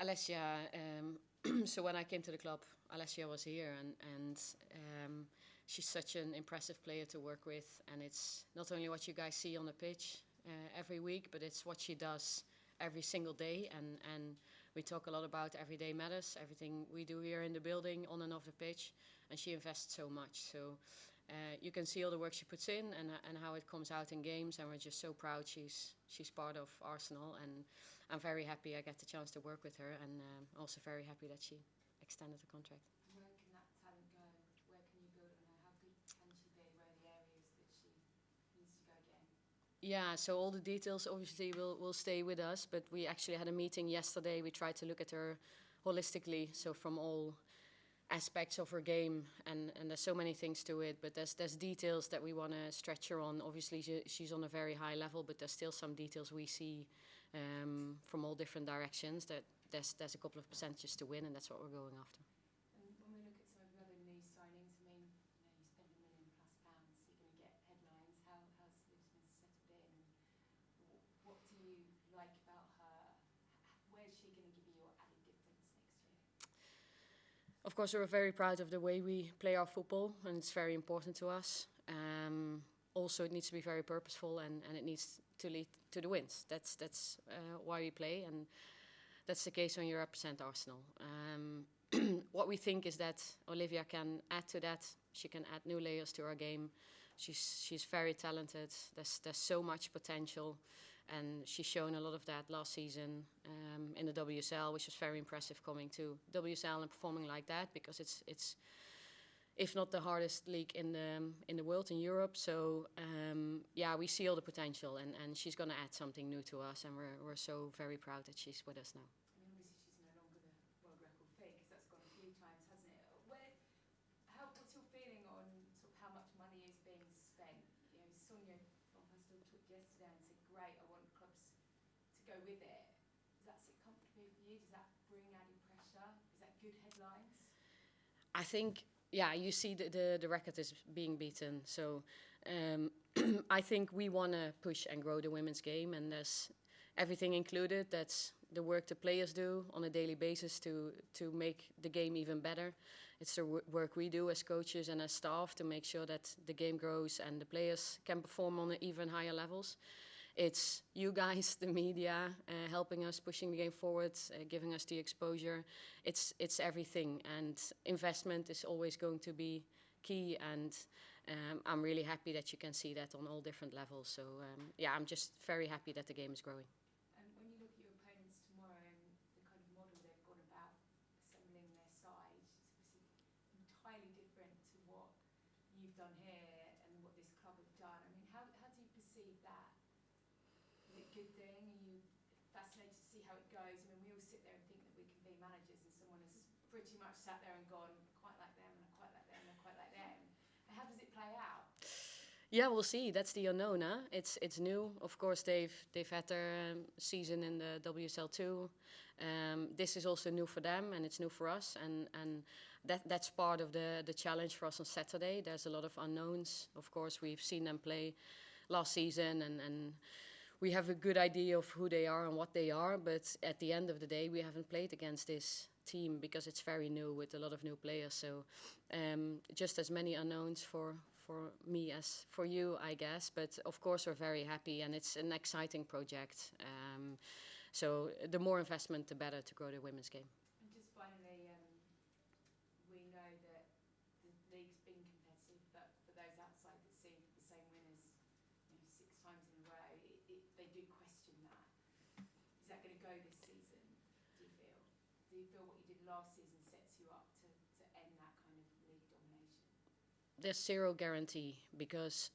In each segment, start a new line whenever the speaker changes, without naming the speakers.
Alessia, so when I came to the club, Alessia was here, and she's such an impressive player to work with. And it's not only what you guys see on the pitch every week, but it's what she does every single day. And we talk a lot about everyday matters, everything we do here in the building, on and off the pitch. And she invests so much. So you can see all the work she puts in and how it comes out in games. And we're just so proud she's part of Arsenal. And I'm very happy I get the chance to work with her. And also very happy that she extended the contract.
Where can that talent go? Where can you build on her? How good can she be? Where are the areas that she needs to go again?
Yeah, so all the details obviously will stay with us, but we actually had a meeting yesterday. We tried to look at her holistically, so from all aspects of her game, and there's so many things to it, but there's details that we want to stretch her on. Obviously, she's on a very high level, but there's still some details we see from all different directions that there's a couple of percentages to win, and that's what we're going after.
And when we look at some of the other new signings, I mean, you spend £1 million+, you're going to get headlines. How's Lisbon settled in? And what do you like about her? Where's she going to give you your added difference next year?
Of course, we're very proud of the way we play our football, and it's very important to us. Also, it needs to be very purposeful, and it needs to lead to the wins. That's why we play, and that's the case when you represent Arsenal. What we think is that Olivia can add to that. She can add new layers to our game. She's very talented. There's so much potential, and she's shown a lot of that last season in the WSL, which was very impressive coming to WSL and performing like that, because it's if not the hardest league in the world, in Europe. So yeah, we see all the potential, and she's going to add something new to us, and we're so very proud that she's with us now.
I mean, obviously she's no longer the world record fee, because that's gone a few times, hasn't it? What's your feeling on sort of how much money is being spent? You know, Sonia von Pastel talked yesterday and said, "Great, I want clubs to go with it." Does that sit comfortably with you? Does that bring added pressure? Is that good headlines?
I think, yeah, you see the record is being beaten. So I think we want to push and grow the women's game, and there's everything included. That's the work the players do on a daily basis to make the game even better. It's the work we do as coaches and as staff to make sure that the game grows and the players can perform on even higher levels. It's you guys, the media, helping us, pushing the game forward, giving us the exposure. It's everything, and investment is always going to be key, and I'm really happy that you can see that on all different levels. So yeah, I'm just very happy that the game is growing.
And when you look at your opponents tomorrow and the kind of model they've gone about assembling their side, it's obviously entirely different to what you've done here and what this club have done. I mean, how do you perceive that? Is it a good thing? Are you fascinated to see how it goes? I mean, we all sit there and think that we can be managers, and someone has pretty much sat there and gone, I quite like them, and I quite like them, and I quite like them. And how does it play out?
Yeah, we'll see. That's the unknown, huh? It's new. Of course, they've had their season in the WSL too. This is also new for them, and it's new for us, and that's part of the challenge for us on Saturday. There's a lot of unknowns. Of course, we've seen them play last season, and we have a good idea of who they are and what they are, but at the end of the day, we haven't played against this team because it's very new with a lot of new players. So just as many unknowns for me as for you, I guess. But of course, we're very happy, and it's an exciting project. So the more investment, the better to grow the women's game.
And just finally, we know that the league's been competitive, but for those outside that see the same winners 6 times in a row, they do question that. Is that going to go this season, do you feel? Do you feel what you did last season sets you up to end that kind of league domination?
There's zero guarantee, because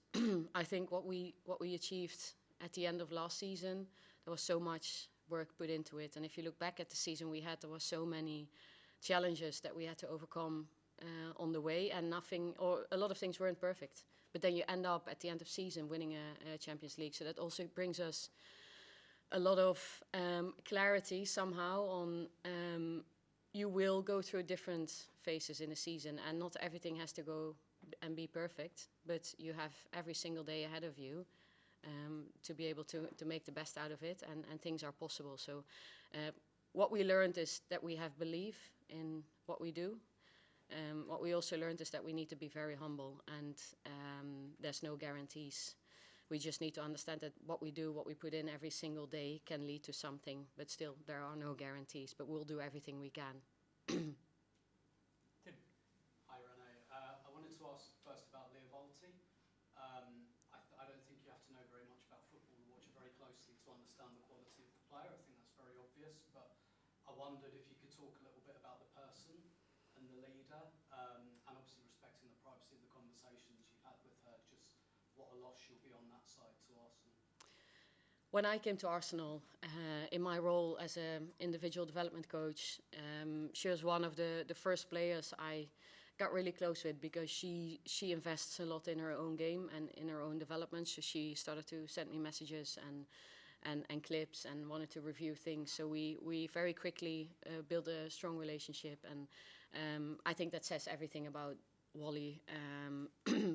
I think what we achieved at the end of last season, there was so much work put into it. And if you look back at the season we had, there were so many challenges that we had to overcome on the way, and nothing, or a lot of things weren't perfect. But then you end up at the end of season winning a Champions League. So that also brings us a lot of clarity somehow on you will go through different phases in a season, and not everything has to go and be perfect, but you have every single day ahead of you to be able to make the best out of it, and things are possible. So what we learned is that we have belief in what we do. What we also learned is that we need to be very humble, and there's no guarantees. We just need to understand that what we do, what we put in every single day can lead to something, but still there are no guarantees, but we'll do everything we can.
Tim. Hi Renee. I wanted to ask first about Leah Volti. I don't think you have to know very much about football to watch it very closely to understand the quality of the player. I think that's very obvious, but I wondered if you could talk a little bit about the person and the leader, and obviously respecting the privacy of the conversations you've had with her, just what a loss she'll be on that side to Arsenal.
When I came to Arsenal, in my role as an individual development coach, she was one of the first players I got really close with, because she invests a lot in her own game and in her own development. So she started to send me messages and clips and wanted to review things. So we very quickly built a strong relationship, and I think that says everything about Wally,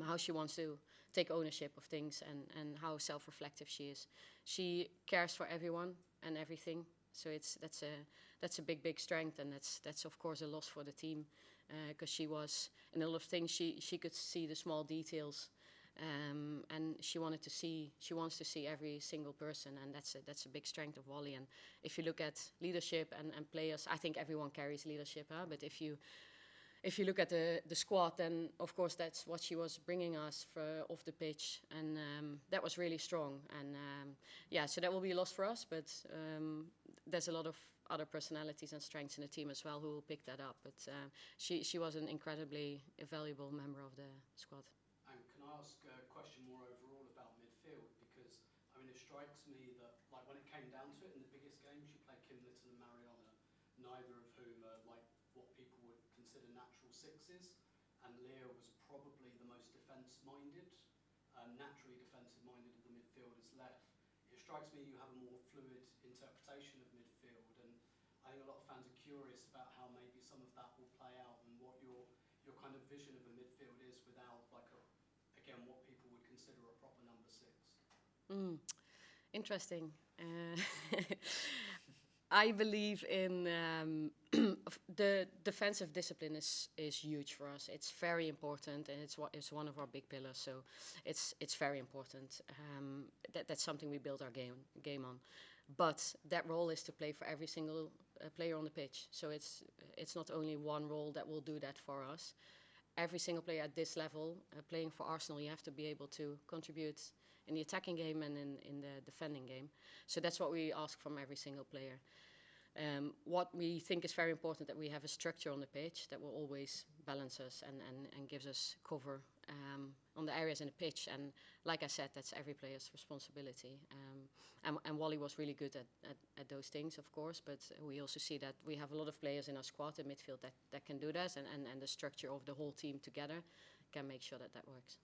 how she wants to take ownership of things, and how self-reflective she is. She cares for everyone and everything, so that's a big strength, and that's of course a loss for the team, because she was in a lot of things she could see the small details, and she wants to see every single person, and that's a big strength of Wally. And if you look at leadership and players, I think everyone carries leadership, but if you look at the squad, then of course that's what she was bringing us off the pitch, and that was really strong. And so that will be a loss for us, but there's a lot of other personalities and strengths in the team as well who will pick that up. But she was an incredibly valuable member of the squad.
And can I ask a question more overall about midfield? Because I mean, it strikes me that like when it came down to it in the biggest games, you played Kim Little and Mariana, neither of whom are like what people would consider natural sixes, and Leah was probably the most defence-minded, naturally defensive-minded of the midfielders left. It strikes me you have a more fluid interpretation of midfield, and I think a lot of fans are curious about how maybe some of that will play out, and what your kind of vision of a midfield is without again what people would consider a proper number six.
Interesting. I believe in the defensive discipline is huge for us. It's very important, and it's one of our big pillars. So it's very important. That's something we build our game on. But that role is to play for every single player on the pitch. So it's not only one role that will do that for us. Every single player at this level, playing for Arsenal, you have to be able to contribute in the attacking game and in the defending game. So that's what we ask from every single player. What we think is very important, that we have a structure on the pitch that will always balance us and gives us cover on the areas in the pitch. And like I said, that's every player's responsibility. And Wally was really good at those things, of course, but we also see that we have a lot of players in our squad in midfield that can do that, and the structure of the whole team together can make sure that works.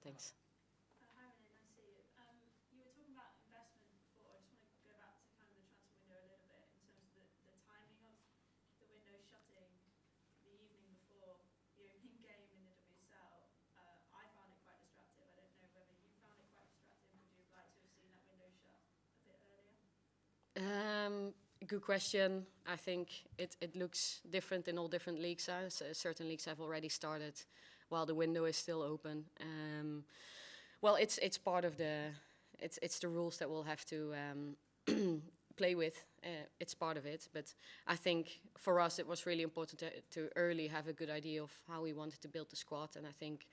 Thanks.
Hi Renee, nice to see you. You were talking about investment before. I just want to go back to kind of the transfer window a little bit in terms of the timing of the window shutting the evening before the opening game in the WSL. I found it quite distractive. I don't know whether you found it quite distractive. Would you have liked to have seen that window shut a bit earlier?
Good question. I think it looks different in all different leagues. Certain leagues have already started while the window is still open. Well, it's part of it's the rules that we'll have to play with. It's part of it. But I think for us it was really important to early have a good idea of how we wanted to build the squad. And I think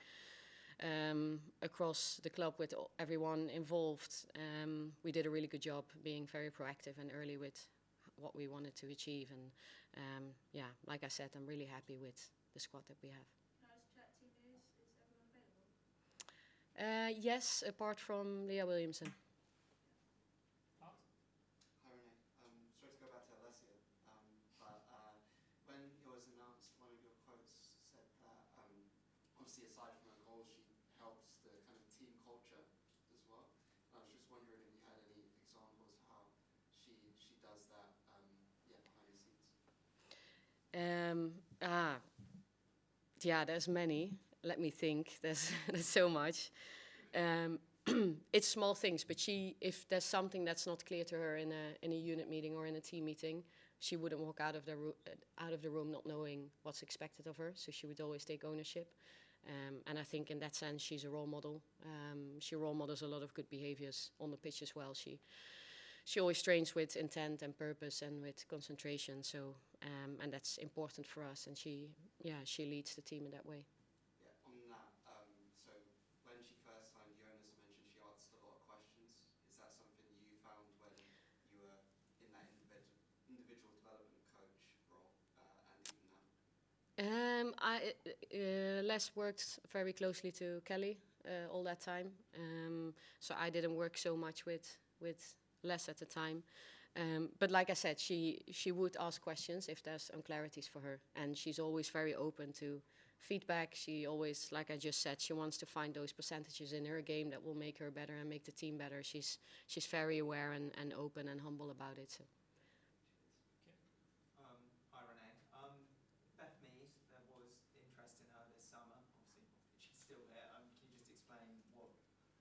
across the club with everyone involved, we did a really good job being very proactive and early with what we wanted to achieve. And like I said, I'm really happy with the squad that we have.
Can I just check team news? Is everyone available?
Yes, apart from Leah Williamson.
Hi Renee, sorry to go back to Alessia, but when it was announced, one of your quotes said that obviously aside from her goals, she helps the kind of team culture as well. And I was just wondering if you had any examples how she does that behind the scenes.
There's many. Let me think. There's so much. it's small things, but if there's something that's not clear to her in a unit meeting or in a team meeting, she wouldn't walk out of the room not knowing what's expected of her. So she would always take ownership, and I think in that sense she's a role model. She role models a lot of good behaviors on the pitch as well. She always trains with intent and purpose and with concentration. So and that's important for us. And she leads the team in that way.
Yeah, on that, so when she first signed you, as I mentioned, she asked a lot of questions. Is that something you found when you were in that individual development coach role, and even now?
Les worked very closely to Kelly all that time, so I didn't work so much with Les at the time. But like I said, she would ask questions if there's unclarities for her, and she's always very open to feedback. She always, like I just said, she wants to find those percentages in her game that will make her better and make the team better. She's very aware and open and humble about it. So.
Hi Renee. Beth Mead, there was interest in her this summer. Obviously, she's still there. Can you just explain what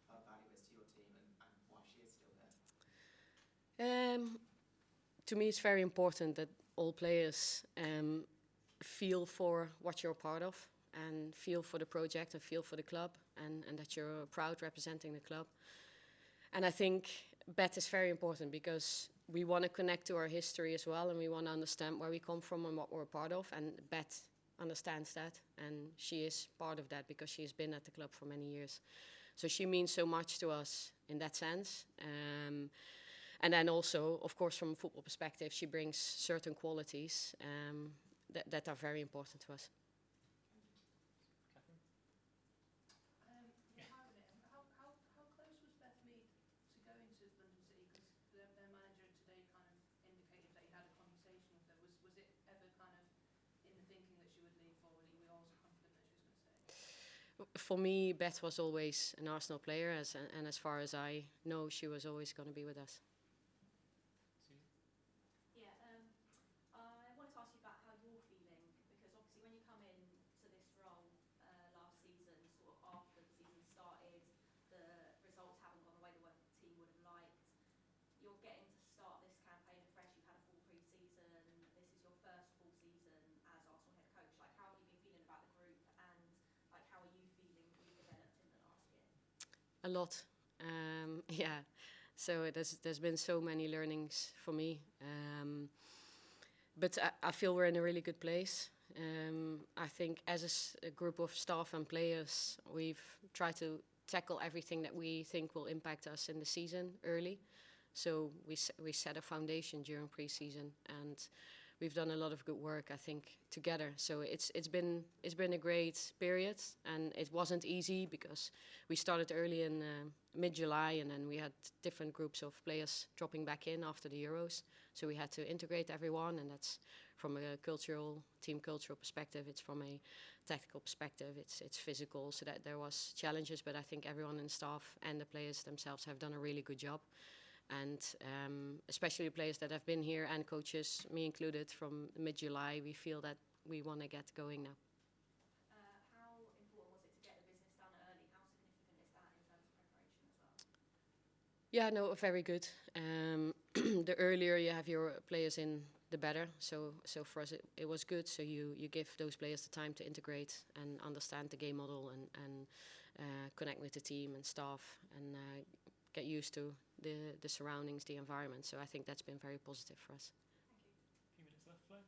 her value is to your team and why she is still there?
To me, it's very important that all players feel for what you're part of and feel for the project and feel for the club and that you're proud representing the club. And I think Beth is very important because we want to connect to our history as well, and we want to understand where we come from and what we're part of. And Beth understands that, and she is part of that because she has been at the club for many years. So she means so much to us in that sense. And then also, of course, from a football perspective, she brings certain qualities that are very important to us.
Yeah, hi Renee. How close was Beth Mead to going to London City? Because their manager today kind of indicated that he had a conversation with her. Was it ever kind of in the thinking that she would leave, or were you always confident that she was going to stay?
For me, Beth was always an Arsenal player, and as far as I know, she was always going to be with us.
Yeah, I wanted to ask you about how you're feeling, because obviously when you come in to this role last season, sort of after the season started, the results haven't gone the way the team would have liked. You're getting to start this campaign afresh. You've had a full pre-season. This is your first full season as Arsenal head coach. Like, how have you been feeling about the group, and like, how are you feeling you've developed in the last year?
A lot, yeah. So there's been so many learnings for me, but I feel we're in a really good place. I think as a group of staff and players, we've tried to tackle everything that we think will impact us in the season early. So we set a foundation during pre-season, and we've done a lot of good work, I think, together. So it's been a great period, and it wasn't easy because we started early in mid-July, and then we had different groups of players dropping back in after the Euros. So we had to integrate everyone, and that's from a team cultural perspective. It's from a tactical perspective. It's physical. So that there was challenges, but I think everyone in staff and the players themselves have done a really good job. And especially the players that have been here and coaches, me included, from mid-July, we feel that we want to get going now.
How important was it to get the business done early? How significant is that in terms of preparation as well?
Yeah, no, very good. The earlier you have your players in, the better. So for us, it was good. So you give those players the time to integrate and understand the game model and connect with the team and staff and get used to the surroundings, the environment. So I think that's been very positive for us.
Thank you.
A few minutes left, Flo.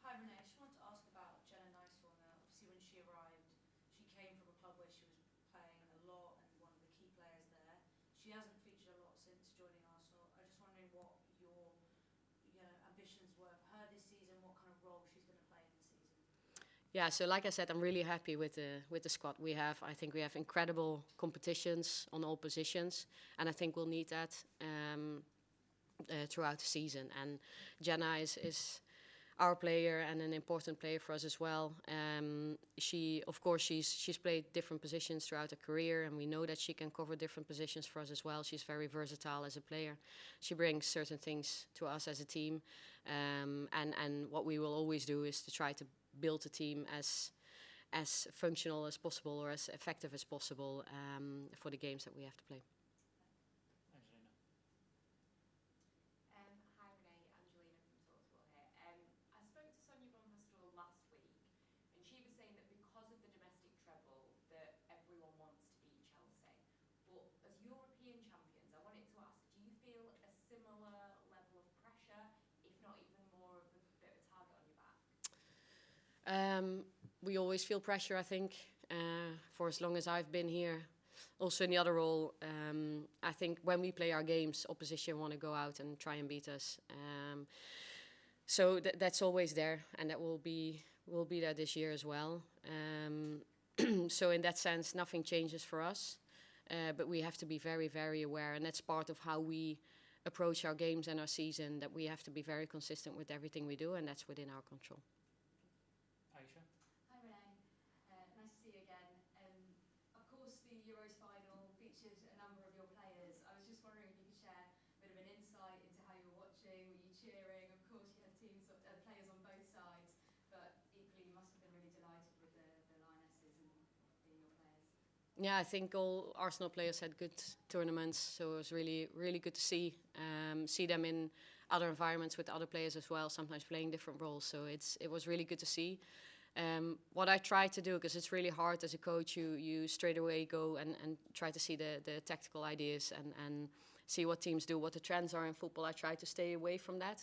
Hi Renee, I just wanted to ask about Jenna Nicewell now. Obviously when she arrived, she came from a club where she was playing a lot and one of the key players there. She hasn't featured a lot since joining Arsenal. I was just wondering what your ambitions were for her this season, what kind of role she's going to play in the season.
Yeah, so like I said, I'm really happy with the squad we have. I think we have incredible competitions on all positions, and I think we'll need that throughout the season. And Jenna is our player and an important player for us as well. She's played different positions throughout her career, and we know that she can cover different positions for us as well. She's very versatile as a player. She brings certain things to us as a team, and what we will always do is to try to build a team as functional as possible or as effective as possible for the games that we have to play.
Angelina.
Hi Renee, Angelina from TalkSport here. I spoke to Sonia von Hustel last week, and she was saying that because of the domestic treble, that everyone wants to beat Chelsea. But as European champions, I wanted to ask, do you feel a similar level of pressure, if not even more of a bit of a target on your back?
We always feel pressure, I think, for as long as I've been here. Also in the other role, I think when we play our games, opposition want to go out and try and beat us. So that's always there, and that will be there this year as well. So in that sense, nothing changes for us, but we have to be very, very aware, and that's part of how we approach our games and our season, that we have to be very consistent with everything we do, and that's within our control.
Aisha.
Hi Renee, nice to see you again. Of course the Euros final featured a number of your players. I was just wondering if you could share a bit of an insight into how you were watching, were you cheering? Of course you had players on both sides, but equally you must have been really delighted with the Lionesses and being your players.
Yeah, I think all Arsenal players had good tournaments, so it was really, really good to see them in other environments with other players as well, sometimes playing different roles. So it was really good to see. What I try to do, because it's really hard as a coach, you straight away go and try to see the tactical ideas and see what teams do, what the trends are in football. I try to stay away from that.